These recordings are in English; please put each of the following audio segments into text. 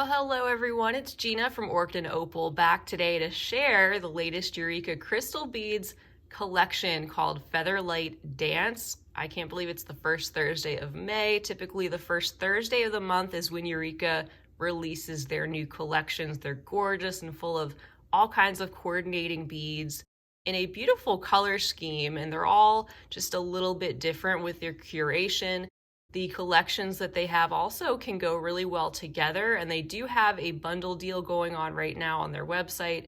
Well, hello everyone, it's Gina from Orchid and Opal back today to share the latest Eureka crystal beads collection called Featherlight Dance. I can't believe it's the first Thursday of May. Typically the first Thursday of the month is when Eureka releases their new collections. They're gorgeous and full of all kinds of coordinating beads in a beautiful color scheme, and they're all just a little bit different with their curation. The collections that they have also can go really well together, and they do have a bundle deal going on right now on their website.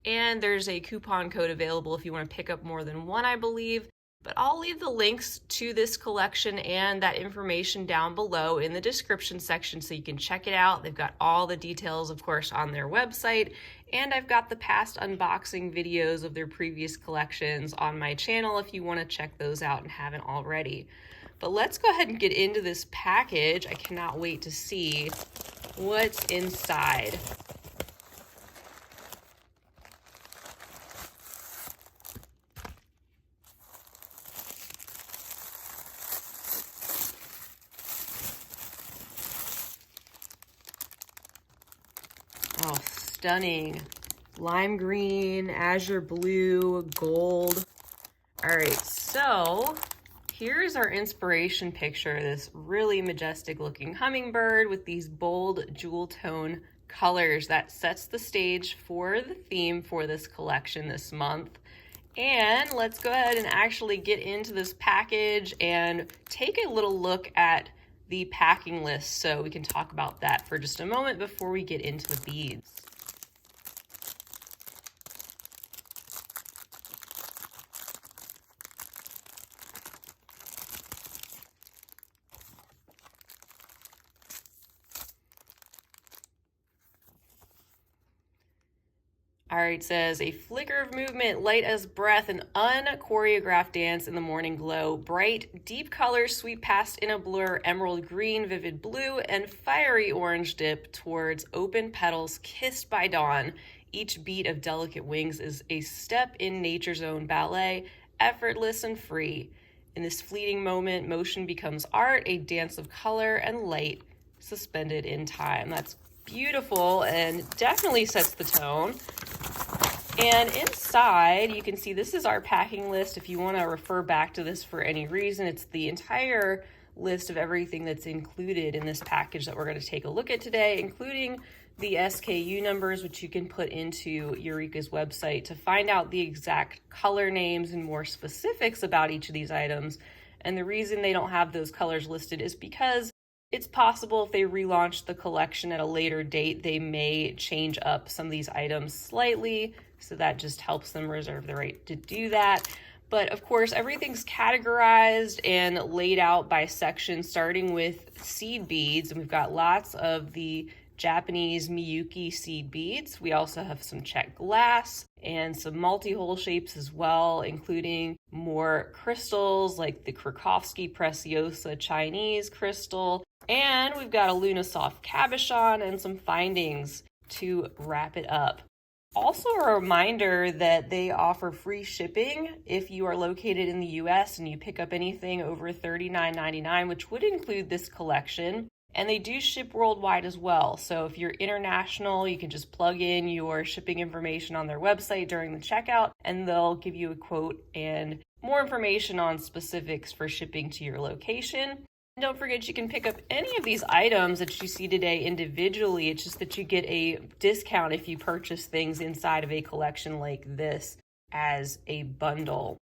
And there's a coupon code available if you want to pick up more than one, I believe. But I'll leave the links to this collection and that information down below in the description section so you can check it out. They've got all the details, of course, on their website. And I've got the past unboxing videos of their previous collections on my channel if you want to check those out and haven't already. But let's go ahead and get into this package. I cannot wait to see what's inside. Oh, stunning. Lime green, azure blue, gold. All right, so here's our inspiration picture, this really majestic looking hummingbird with these bold jewel tone colors that sets the stage for the theme for this collection this month. And let's go ahead and actually get into this package and take a little look at the packing list so we can talk about that for just a moment before we get into the beads. All right, it says a flicker of movement, light as breath, an unchoreographed dance in the morning glow. Bright, deep colors sweep past in a blur, emerald green, vivid blue, and fiery orange dip towards open petals kissed by dawn. Each beat of delicate wings is a step in nature's own ballet, effortless and free. In this fleeting moment, motion becomes art, a dance of color and light suspended in time. That's beautiful and definitely sets the tone. And inside, you can see this is our packing list. If you want to refer back to this for any reason, it's the entire list of everything that's included in this package that we're going to take a look at today, including the SKU numbers, which you can put into Eureka's website to find out the exact color names and more specifics about each of these items. And the reason they don't have those colors listed is because it's possible if they relaunch the collection at a later date, they may change up some of these items slightly. So that just helps them reserve the right to do that. But of course, everything's categorized and laid out by section, starting with seed beads. And we've got lots of the Japanese Miyuki seed beads. We also have some check glass and some multi-hole shapes as well, including more crystals like the Krakowski Preciosa Chinese crystal. And we've got a Luna Soft cabochon and some findings to wrap it up. Also a reminder that they offer free shipping if you are located in the US and you pick up anything over $39.99, which would include this collection. And they do ship worldwide as well. So if you're international, you can just plug in your shipping information on their website during the checkout, and they'll give you a quote and more information on specifics for shipping to your location. And don't forget, you can pick up any of these items that you see today individually. It's just that you get a discount if you purchase things inside of a collection like this as a bundle.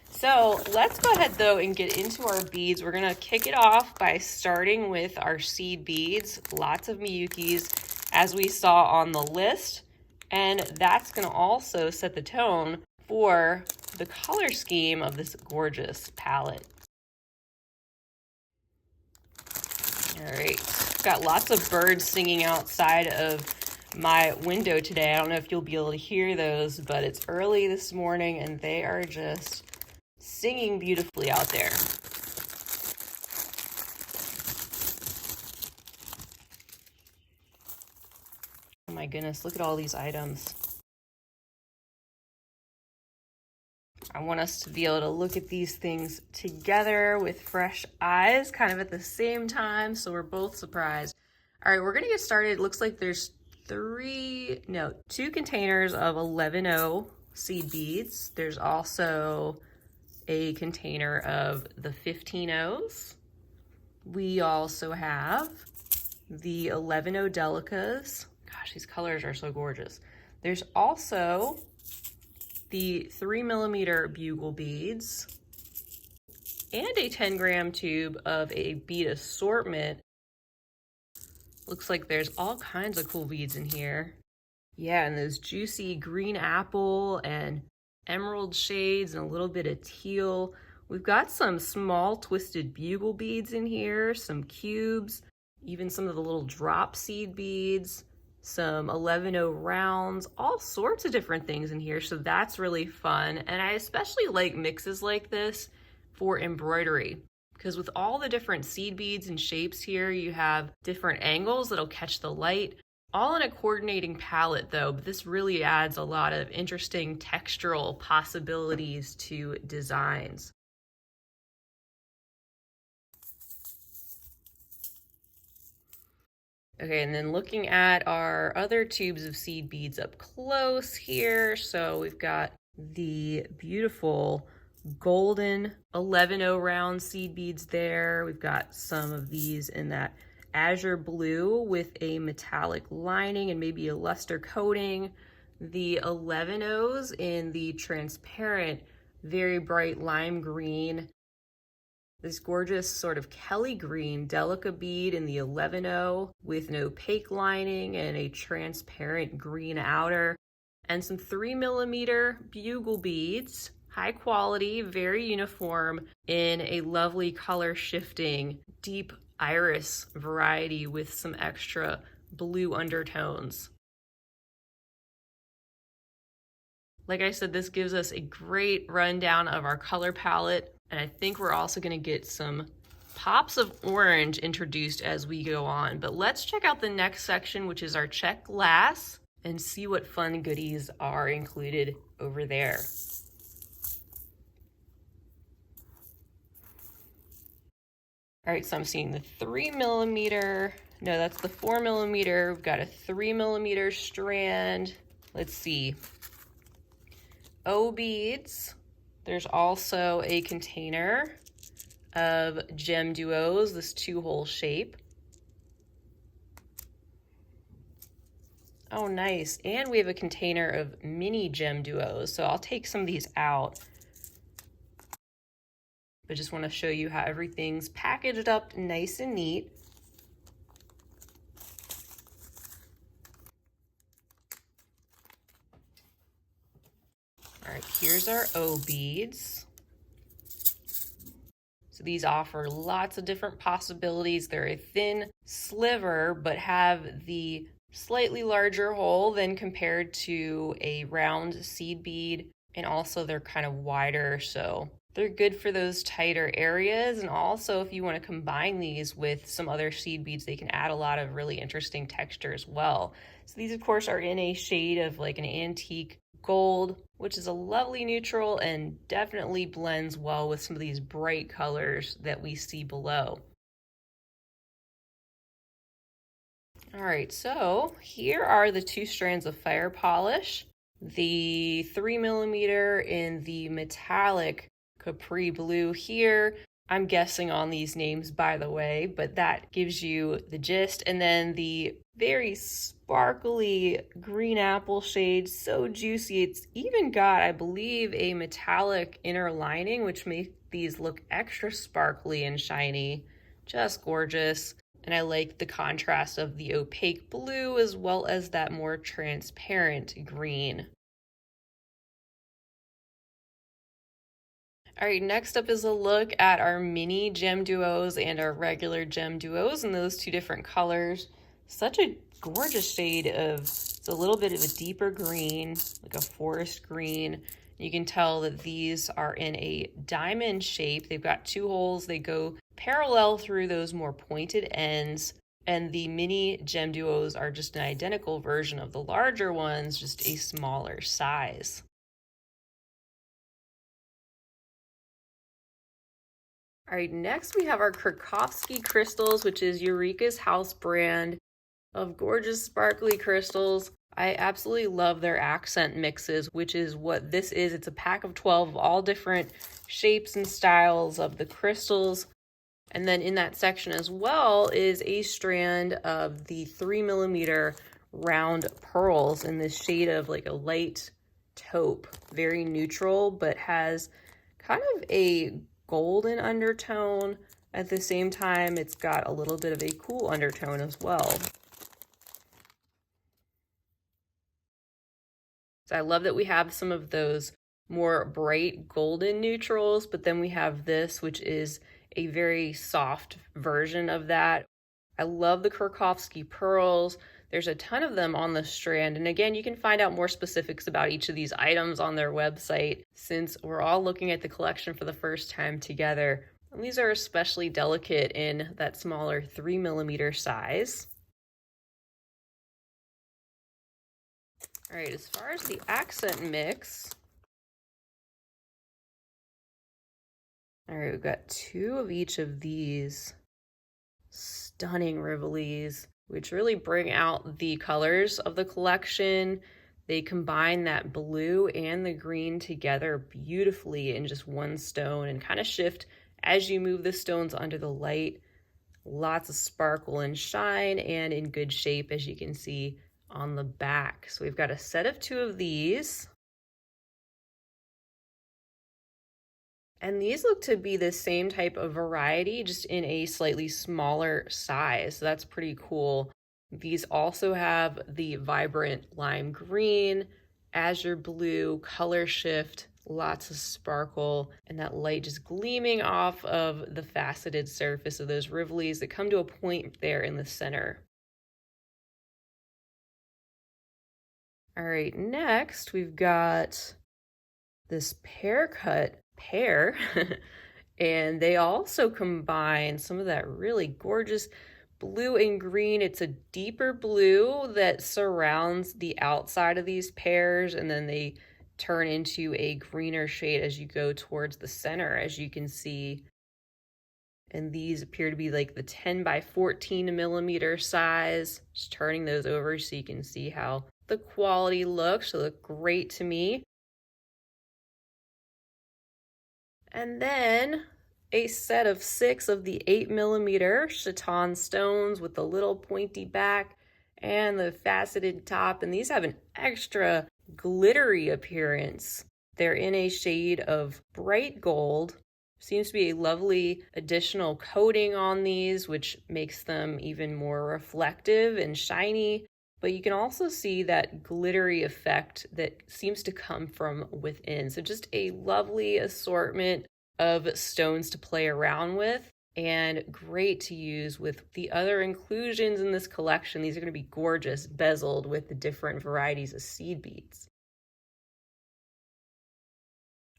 So let's go ahead though and get into our beads. We're gonna kick it off by starting with our seed beads. Lots of Miyukis as we saw on the list. And that's gonna also set the tone for the color scheme of this gorgeous palette. All right, got lots of birds singing outside of my window today. I don't know if you'll be able to hear those, but it's early this morning and they are just singing beautifully out there. Oh my goodness, look at all these items. I want us to be able to look at these things together with fresh eyes, kind of at the same time, so we're both surprised. All right, we're gonna get started. It looks like there's two containers of 11O seed beads. There's also a container of the 15Os. We also have the 11O delicas. Gosh, these colors are so gorgeous. There's also the 3mm bugle beads and a 10-gram tube of a bead assortment. Looks like there's all kinds of cool beads in here. Yeah, and those juicy green apple and emerald shades and a little bit of teal. We've got some small twisted bugle beads in here, some cubes, even some of the little drop seed beads, some 11O rounds, all sorts of different things in here. So that's really fun. And I especially like mixes like this for embroidery, because with all the different seed beads and shapes here, you have different angles that'll catch the light, all in a coordinating palette though, but this really adds a lot of interesting textural possibilities to designs. Okay, and then looking at our other tubes of seed beads up close here. So we've got the beautiful golden 11O round seed beads there. We've got some of these in that azure blue with a metallic lining and maybe a luster coating. The 11Os in the transparent, very bright lime green. This gorgeous sort of Kelly green delica bead in the 11O with an opaque lining and a transparent green outer, and some 3mm bugle beads, high quality, very uniform, in a lovely color shifting deep iris variety with some extra blue undertones. Like I said, this gives us a great rundown of our color palette, and I think we're also going to get some pops of orange introduced as we go on. But let's check out the next section, which is our check glass, and see what fun goodies are included over there. All right, so I'm seeing the 3mm, no, that's the 4mm. We've got a 3mm strand. Let's see. O beads. There's also a container of gem duos, this 2-hole shape. Oh, nice. And we have a container of mini gem duos. So I'll take some of these out, but just want to show you how everything's packaged up nice and neat. All right, here's our O beads. So these offer lots of different possibilities. They're a thin sliver, but have the slightly larger hole than compared to a round seed bead. And also they're kind of wider, so they're good for those tighter areas. And also if you want to combine these with some other seed beads, they can add a lot of really interesting texture as well. So these of course are in a shade of like an antique gold, which is a lovely neutral and definitely blends well with some of these bright colors that we see below. All right, so here are the 2 strands of fire polish. The 3mm in the metallic capri blue here. I'm guessing on these names, by the way, but that gives you the gist. And then the very sparkly green apple shade, so juicy. It's even got, I believe, a metallic inner lining, which makes these look extra sparkly and shiny. Just gorgeous. And I like the contrast of the opaque blue as well as that more transparent green. All right, next up is a look at our mini gem duos and our regular gem duos in those 2 different colors. Such a gorgeous shade of, it's a little bit of a deeper green, like a forest green. You can tell that these are in a diamond shape. They've got 2 holes. They go parallel through those more pointed ends. And the mini gem duos are just an identical version of the larger ones, just a smaller size. All right, next we have our Krakowski crystals, which is Eureka's house brand. of gorgeous sparkly crystals. I absolutely love their accent mixes, which is what this is. It's a pack of 12 of all different shapes and styles of the crystals. And then in that section as well is a strand of the 3mm round pearls in this shade of like a light taupe, very neutral, but has kind of a golden undertone. At the same time, it's got a little bit of a cool undertone as well. So I love that we have some of those more bright golden neutrals, but then we have this, which is a very soft version of that. I love the Kurkovsky pearls. There's a ton of them on the strand. And again, you can find out more specifics about each of these items on their website, since we're all looking at the collection for the first time together. And these are especially delicate in that smaller 3mm size. All right, as far as the accent mix, all right, we've got 2 of each of these stunning rivolis, which really bring out the colors of the collection. They combine that blue and the green together beautifully in just one stone and kind of shift as you move the stones under the light. Lots of sparkle and shine and in good shape, as you can see on the back. So we've got a set of 2 of these. And these look to be the same type of variety, just in a slightly smaller size. So that's pretty cool. These also have the vibrant lime green, azure blue, color shift, lots of sparkle, and that light just gleaming off of the faceted surface of those rivolis that come to a point there in the center. All right, next we've got this pear cut pear, and they also combine some of that really gorgeous blue and green. It's a deeper blue that surrounds the outside of these pears, and then they turn into a greener shade as you go towards the center, as you can see. And these appear to be like the 10 by 14mm size. Just turning those over so you can see how the quality looks. They look great to me. And then a set of 6 of the 8mm chaton stones with the little pointy back and the faceted top. And these have an extra glittery appearance. They're in a shade of bright gold. Seems to be a lovely additional coating on these, which makes them even more reflective and shiny. But you can also see that glittery effect that seems to come from within. So just a lovely assortment of stones to play around with, and great to use with the other inclusions in this collection. These are going to be gorgeous, bezeled with the different varieties of seed beads.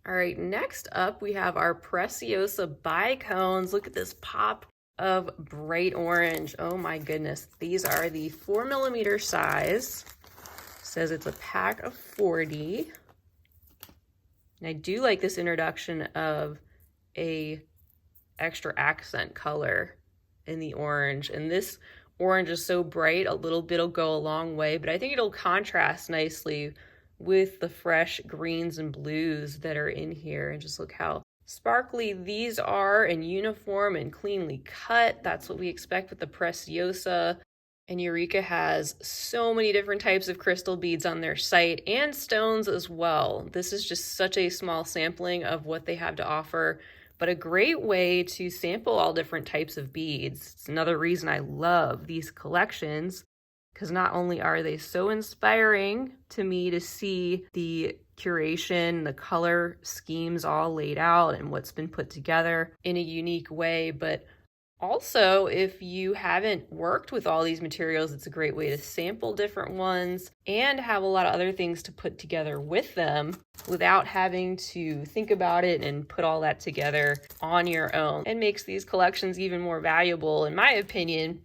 All right, next up we have our Preciosa bicones. Look at this pop of bright orange. Oh my goodness. These are the 4mm size. It says it's a pack of 40. And I do like this introduction of a extra accent color in the orange. And this orange is so bright, a little bit will go a long way, but I think it'll contrast nicely with the fresh greens and blues that are in here. And just look how sparkly these are, and uniform and cleanly cut. That's what we expect with the Preciosa. And Eureka has so many different types of crystal beads on their site, and stones as well. This is just such a small sampling of what they have to offer, but a great way to sample all different types of beads. It's another reason I love these collections, because not only are they so inspiring to me to see the curation, the color schemes all laid out and what's been put together in a unique way, but also, if you haven't worked with all these materials, it's a great way to sample different ones and have a lot of other things to put together with them without having to think about it and put all that together on your own. It makes these collections even more valuable, in my opinion.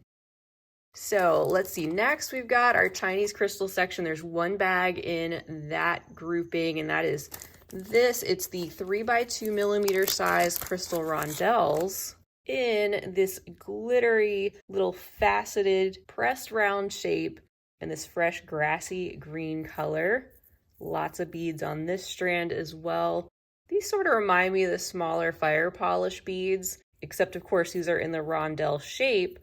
So let's see, next we've got our Chinese crystal section. There's one bag in that grouping, and that is this. It's the 3 by 2mm size crystal rondelles. in this glittery little faceted pressed round shape in this fresh grassy green color. Lots of beads on this strand as well. These sort of remind me of the smaller fire polish beads, except of course these are in the rondelle shape.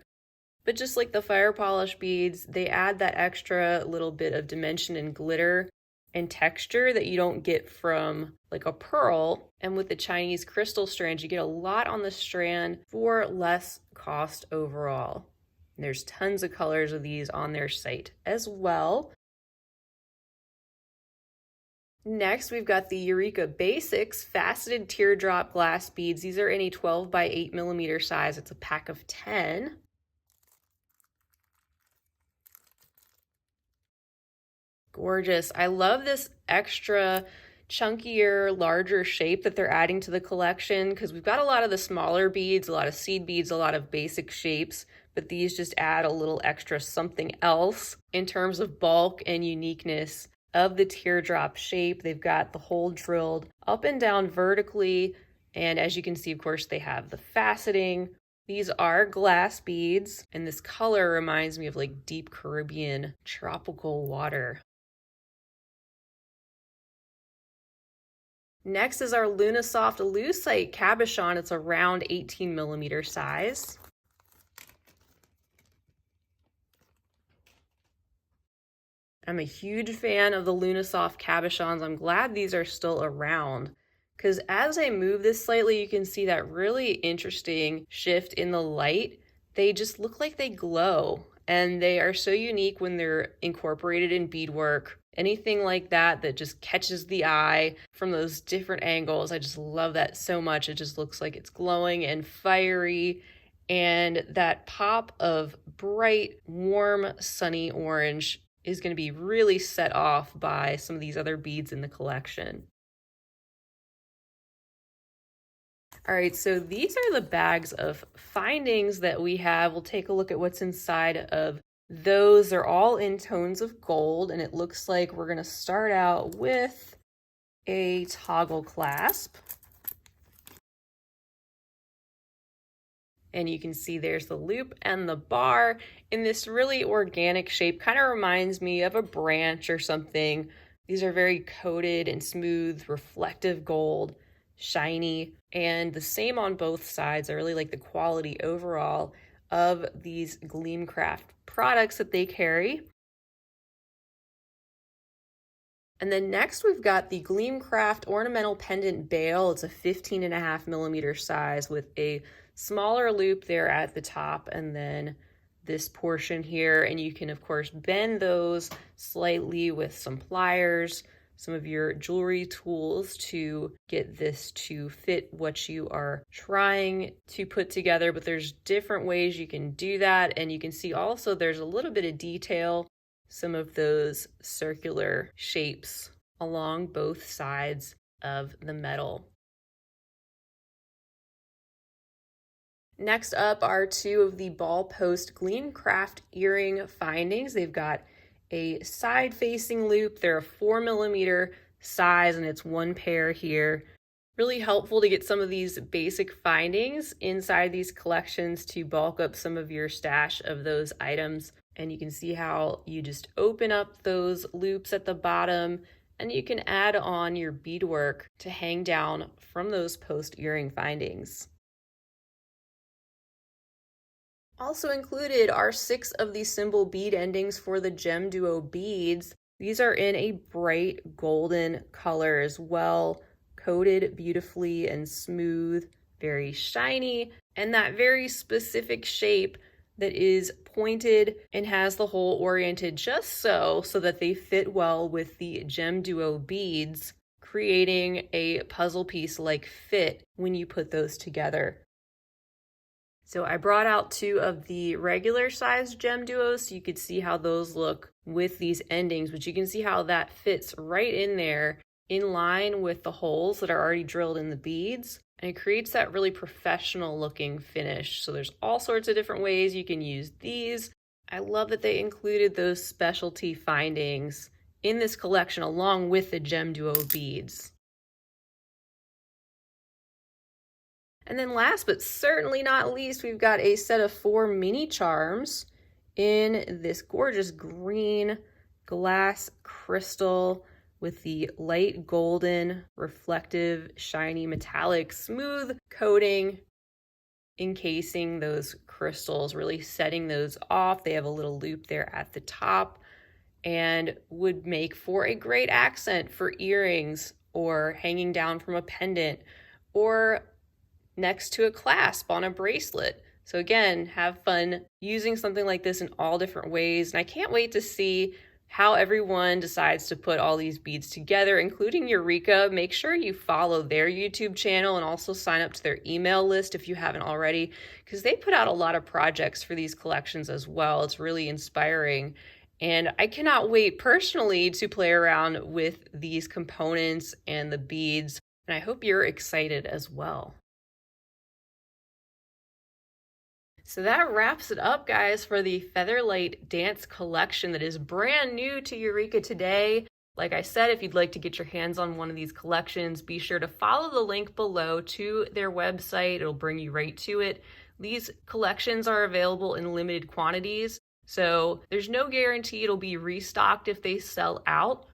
But just like the fire polish beads, they add that extra little bit of dimension and glitter and texture that you don't get from like a pearl. And with the Chinese crystal strands, you get a lot on the strand for less cost overall. And there's tons of colors of these on their site as well. Next, we've got the Eureka Basics faceted teardrop glass beads. These are in a 12 by 8 millimeter size. It's a pack of 10. Gorgeous. I love this extra chunkier, larger shape that they're adding to the collection because we've got a lot of the smaller beads, a lot of seed beads, a lot of basic shapes, but these just add a little extra something else in terms of bulk and uniqueness of the teardrop shape. They've got the hole drilled up and down vertically, and as you can see, of course, they have the faceting. These are glass beads, and this color reminds me of like deep Caribbean tropical water. Next is our Lunasoft Lucite cabochon. It's a round 18 millimeter size. I'm a huge fan of the Lunasoft cabochons. I'm glad these are still around because as I move this slightly, you can see that really interesting shift in the light. They just look like they glow, and they are so unique when they're incorporated in beadwork. Anything like that that just catches the eye from those different angles. I just love that so much. It just looks like it's glowing and fiery, and that pop of bright, warm, sunny orange is going to be really set off by some of these other beads in the collection. All right, so these are the bags of findings that we have. We'll take a look at what's inside of those. They're all in tones of gold, and it looks like we're going to start out with a toggle clasp. And you can see there's the loop and the bar in this really organic shape. Kind of reminds me of a branch or something. These are very coated and smooth, reflective gold, shiny, and the same on both sides. I really like the quality overall of these Gleamcraft products that they carry. And then next we've got the Gleamcraft Ornamental Pendant Bail. It's a 15.5 millimeter size with a smaller loop there at the top and then this portion here. And you can of course bend those slightly with some pliers, some of your jewelry tools to get this to fit what you are trying to put together. But there's different ways you can do that. And you can see also there's a little bit of detail, some of those circular shapes along both sides of the metal. Next up are two of the ball post Gleamcraft earring findings. They've got a side facing loop. They're a 4 millimeter size and it's one pair here. Really helpful to get some of these basic findings inside these collections to bulk up some of your stash of those items. And you can see how you just open up those loops at the bottom and you can add on your beadwork to hang down from those post earring findings. Also included are 6 of the symbol bead endings for the Gem Duo beads. These are in a bright golden color as well, coated beautifully and smooth, very shiny, and that very specific shape that is pointed and has the hole oriented just so that they fit well with the Gem Duo beads, creating a puzzle piece like fit when you put those together. So I brought out 2 of the regular size Gem Duos so you could see how those look with these endings, but you can see how that fits right in there in line with the holes that are already drilled in the beads, and it creates that really professional looking finish. So there's all sorts of different ways you can use these. I love that they included those specialty findings in this collection along with the Gem Duo beads. And then last but certainly not least, we've got a set of 4 mini charms in this gorgeous green glass crystal with the light golden, reflective, shiny, metallic, smooth coating encasing those crystals, really setting those off. They have a little loop there at the top and would make for a great accent for earrings or hanging down from a pendant or next to a clasp on a bracelet. So again, have fun using something like this in all different ways. And I can't wait to see how everyone decides to put all these beads together, including Eureka. Make sure you follow their YouTube channel and also sign up to their email list if you haven't already, because they put out a lot of projects for these collections as well. It's really inspiring. And I cannot wait personally to play around with these components and the beads. And I hope you're excited as well. So that wraps it up, guys, for the Featherlight Dance collection that is brand new to Eureka today. Like I said, if you'd like to get your hands on one of these collections, be sure to follow the link below to their website. It'll bring you right to it. These collections are available in limited quantities, so there's no guarantee it'll be restocked if they sell out.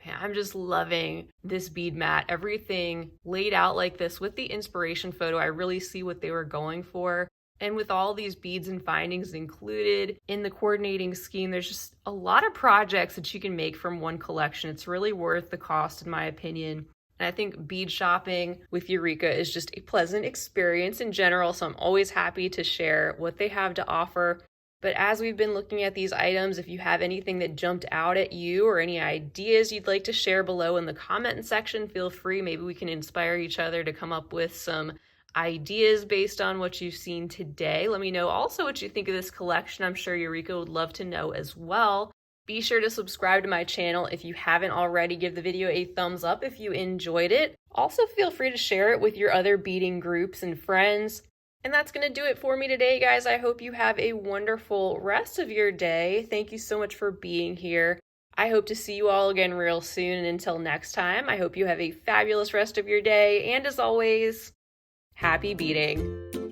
Man, I'm just loving this bead mat. Everything laid out like this with the inspiration photo. I really see what they were going for. And with all these beads and findings included in the coordinating scheme, there's just a lot of projects that you can make from one collection. It's really worth the cost, in my opinion. And I think bead shopping with Eureka is just a pleasant experience in general, so I'm always happy to share what they have to offer. But as we've been looking at these items, if you have anything that jumped out at you or any ideas you'd like to share below in the comment section, feel free. Maybe we can inspire each other to come up with some ideas based on what you've seen today. Let me know also what you think of this collection. I'm sure Eureka would love to know as well. Be sure to subscribe to my channel if you haven't already. Give the video a thumbs up if you enjoyed it. Also, feel free to share it with your other beading groups and friends. And that's going to do it for me today, guys. I hope you have a wonderful rest of your day. Thank you so much for being here. I hope to see you all again real soon. And until next time, I hope you have a fabulous rest of your day. And as always, happy beading.